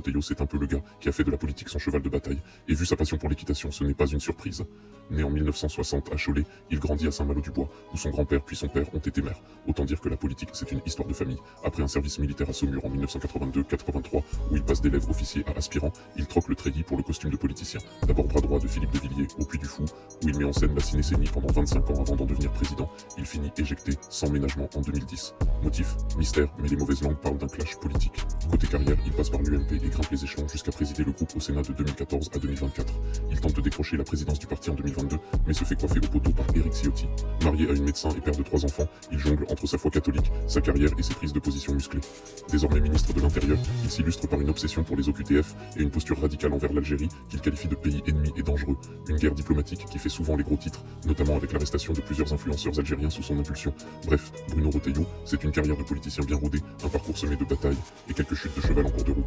Retailleau, c'est un peu le gars qui a fait de la politique son cheval de bataille, et vu sa passion pour l'équitation, ce n'est pas une surprise. Né en 1960 à Cholet, il grandit à Saint-Malo-du-Bois, où son grand-père puis son père ont été maires. Autant dire que la politique, c'est une histoire de famille. Après un service militaire à Saumur en 1982-83, où il passe d'élève officier à aspirant, il troque le treillis pour le costume de politicien. D'abord bras droit de Philippe de Villiers au Puy du Fou, où il met en scène la cinécénie pendant 25 ans avant d'en devenir président. Il finit éjecté sans ménagement en 2010. Motif, mystère, mais les mauvaises langues parlent d'un clash politique. Côté carrière, il passe par l'UMP et grimpe les échelons jusqu'à présider le groupe au Sénat de 2014 à 2024. Il tente de décrocher la présidence du parti en 2022, mais se fait coiffer au poteau par Éric Ciotti. Marié à une médecin et père de 3 enfants, il jongle entre sa foi catholique, sa carrière et ses prises de position musclées. Désormais ministre de l'Intérieur, il s'illustre par une obsession pour les OQTF et une posture radicale envers l'Algérie qu'il qualifie de pays ennemi et dangereux. Une guerre diplomatique qui fait souvent les gros titres, notamment avec l'arrestation de plusieurs influenceurs algériens sous son impulsion. Bref, Bruno Retailleau, c'est une carrière de politicien bien rodé, un parcours semé de batailles et quelques chutes de cheval en cours de route.